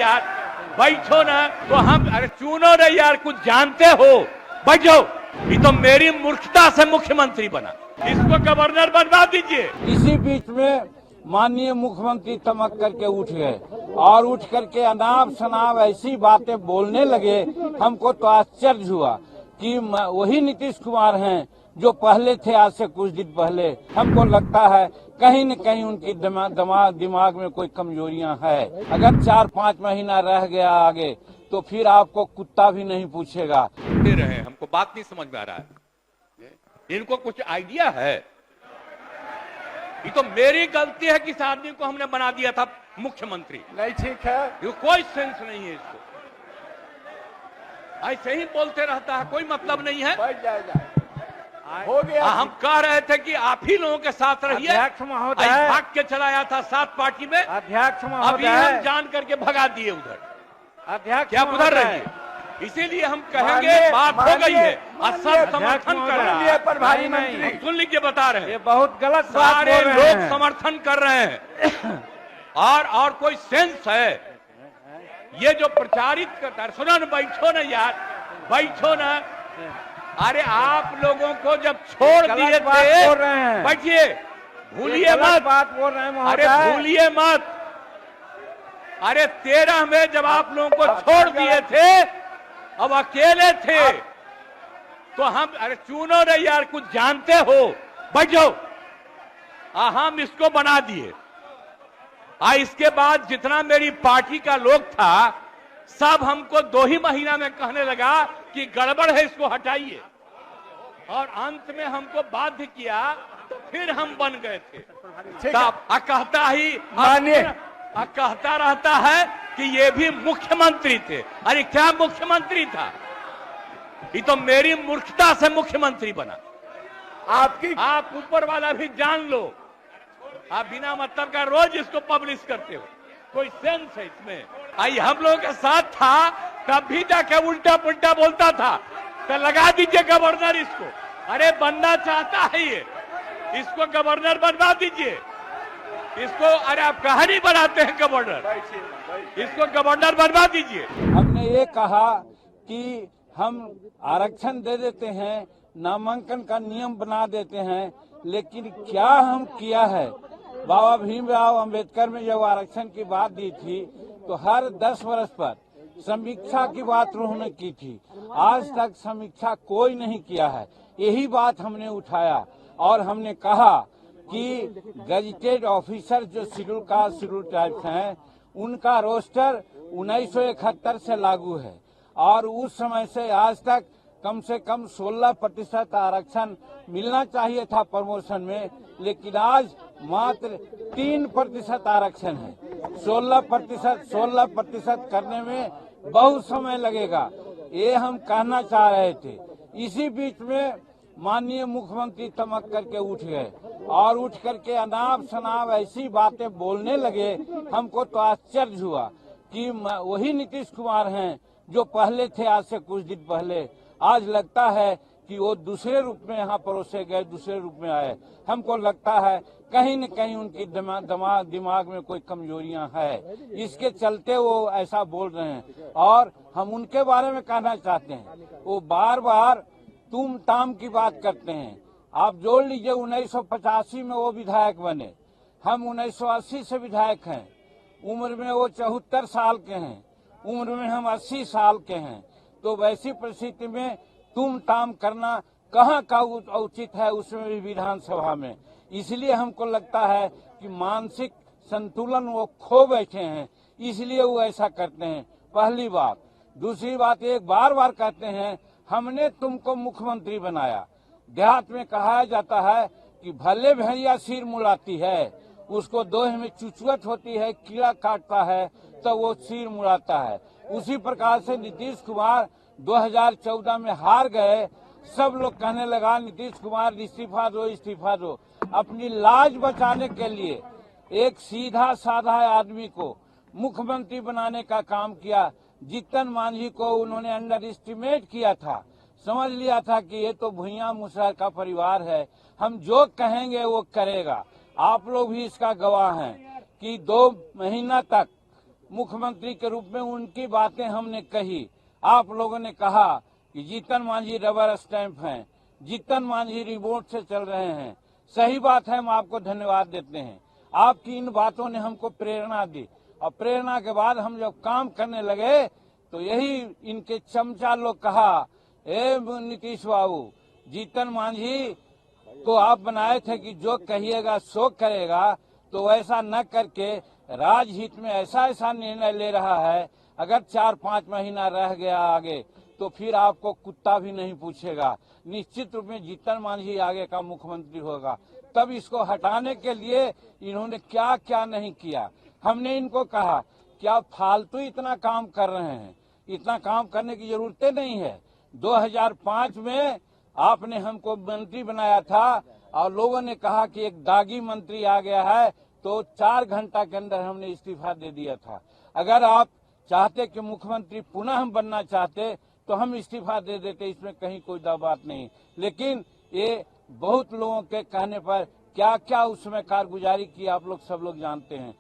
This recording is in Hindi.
यार, बैठो ना। तो हम, अरे चुनो ना यार, कुछ जानते हो, बैठो। ये तो मेरी मूर्खता से मुख्यमंत्री बना, इसको गवर्नर बनवा दीजिए। इसी बीच में माननीय मुख्यमंत्री चमक करके उठ गए और उठ करके अनाप शनाप ऐसी बातें बोलने लगे। हमको तो आश्चर्य हुआ कि वही नीतीश कुमार हैं जो पहले थे आज से कुछ दिन पहले। हमको लगता है कहीं न कहीं उनकी दिमाग में कोई कमजोरियां है। अगर 4-5 महीना रह गया आगे तो फिर आपको कुत्ता भी नहीं पूछेगा। दे रहे हैं, हमको बात नहीं समझ में आ रहा है, इनको कुछ आइडिया है? ये तो मेरी गलती है कि इस आदमी को हमने बना दिया था मुख्यमंत्री। नहीं ठीक है, ये कोई सेंस नहीं है इसको, ऐसे ही बोलते रहता है, कोई मतलब नहीं है। हो गया। हम कह रहे थे कि आप ही लोगों के साथ रहिए। अध्यक्ष महोदय, भाग के चलाया था 7 पार्टी में। अध्यक्ष अभी महोदय, हम जान करके भगा दिए उधर। अध्यक्ष क्या उधर रहिए, इसीलिए हम कहेंगे बात हो गई है और सब समर्थन कर रहे हैं। पर भारी नहीं, सुन लीजिए, बता रहे हैं, ये बहुत गलत बात सारे बोल रहे लोग हैं। समर्थन कर रहे हैं। और कोई सेंस है ये जो प्रचारित करता है? सुनो ना, बैठो ना यार, बैठो ना। अरे आप लोगों को जब छोड़ दिए थे, बैठिए, भूलिए मत, बात बोल रहे हैं। अरे भूलिए मत। अरे 13 में जब आप लोगों को छोड़ दिए थे, अब अकेले थे, तो हम, अरे चुनो ना यार, कुछ जानते हो, बैठो। हम इसको बना दिए। इसके बाद जितना मेरी पार्टी का लोग था, सब हमको 2 ही महीना में कहने लगा कि गड़बड़ है, इसको हटाइए। और अंत में हमको बाध्य किया, तो फिर हम बन गए थे। कहता रहता है कि ये भी मुख्यमंत्री थे। अरे क्या मुख्यमंत्री था? ये तो मेरी मूर्खता से मुख्यमंत्री बना। आप ऊपर वाला भी जान लो, आप बिना मतलब का रोज इसको पब्लिश करते हो, कोई सेंस है इसमें? आई हम लोगों के साथ था, तब भी जाके उल्टा पुल्टा बोलता था, तो लगा दीजिए गवर्नर इसको। अरे बनना चाहता है ये, इसको गवर्नर बनवा दीजिए इसको। अरे आप कहानी बनाते हैं गवर्नर, इसको गवर्नर बनवा दीजिए। हमने ये कहा कि हम आरक्षण दे देते हैं, नामांकन का नियम बना देते हैं, लेकिन क्या हम किया है? बाबा भीमराव अंबेडकर में जब आरक्षण की बात दी थी तो हर 10 वर्ष पर समीक्षा की बात उन्होंने की थी। आज तक समीक्षा कोई नहीं किया है। यही बात हमने उठाया और हमने कहा कि गजेटेड ऑफिसर जो शेड्यूल कास्ट शेड्यूल ट्राइब्स हैं, उनका रोस्टर 1971 से लागू है और उस समय से आज तक कम से कम 16% आरक्षण मिलना चाहिए था प्रमोशन में, लेकिन आज मात्र 3% आरक्षण है। 16% करने में बहुत समय लगेगा, ये हम कहना चाह रहे थे। इसी बीच में माननीय मुख्यमंत्री चमक करके उठ गए और उठ करके अनाप शनाप ऐसी बातें बोलने लगे। हमको तो आश्चर्य हुआ कि वही नीतीश कुमार हैं जो पहले थे आज से कुछ दिन पहले। आज लगता है कि वो दूसरे रूप में यहाँ परोसे गए, दूसरे रूप में आए। हमको लगता है कहीं न कहीं उनकी दिमाग में कोई कमजोरियां है, इसके चलते वो ऐसा बोल रहे हैं। और हम उनके बारे में कहना चाहते हैं, वो बार बार तुम ताम की बात करते हैं। आप जोड़ लीजिए, 1985 में वो विधायक बने, हम 1980 से विधायक हैं। उम्र में वो 74 साल के हैं, उम्र में हम 80 साल के हैं। तो वैसी परिस्थिति में तुम ताम करना कहाँ का उचित है, उसमें भी विधानसभा में। इसलिए हमको लगता है कि मानसिक संतुलन वो खो बैठे हैं, इसलिए वो ऐसा करते हैं। पहली बात। दूसरी बात, एक बार बार कहते हैं हमने तुमको मुख्यमंत्री बनाया। देहात में कहा जाता है कि भले भैया सिर मुड़ाती है, उसको दोहे में चुचुअट होती है, कीड़ा काटता है तो वो सिर मुड़ाता है। उसी प्रकार से नीतीश कुमार 2014 में हार गए, सब लोग कहने लगा नीतीश कुमार इस्तीफा दो, इस्तीफा दो। अपनी लाज बचाने के लिए एक सीधा साधा आदमी को मुख्यमंत्री बनाने का काम किया। जीतन मांझी को उन्होंने अंडर एस्टिमेट किया था, समझ लिया था कि ये तो भुइयां मुसहर का परिवार है, हम जो कहेंगे वो करेगा। आप लोग भी इसका गवाह हैं कि 2 महीना तक मुख्यमंत्री के रूप में उनकी बातें हमने कही। आप लोगों ने कहा कि जीतन मांझी रबर स्टैंप हैं, जीतन मांझी रिमोट से चल रहे हैं। सही बात है, हम आपको धन्यवाद देते हैं। आपकी इन बातों ने हमको प्रेरणा दी और प्रेरणा के बाद हम जब काम करने लगे तो यही इनके चमचा लोग कहा, ए नीतीश बाबू, जीतन मांझी को आप बनाए थे कि जो कहिएगा सो करेगा, तो ऐसा न करके राजहित में ऐसा निर्णय ले रहा है। अगर 4-5 महीना रह गया आगे तो फिर आपको कुत्ता भी नहीं पूछेगा। निश्चित रूप में जीतन मांझी आगे का मुख्यमंत्री होगा। तब इसको हटाने के लिए इन्होंने क्या क्या नहीं किया। हमने इनको कहा कि आप फालतू इतना काम कर रहे हैं, इतना काम करने की जरूरत नहीं है। 2005 में आपने हमको मंत्री बनाया था और लोगों ने कहा कि एक दागी मंत्री आ गया है, तो 4 घंटा के अंदर हमने इस्तीफा दे दिया था। अगर आप चाहते कि मुख्यमंत्री पुनः हम बनना चाहते तो हम इस्तीफा दे देते, इसमें कहीं कोई बात नहीं। लेकिन ये बहुत लोगों के कहने पर क्या क्या उसमें कारगुजारी की आप लोग सब लोग जानते हैं।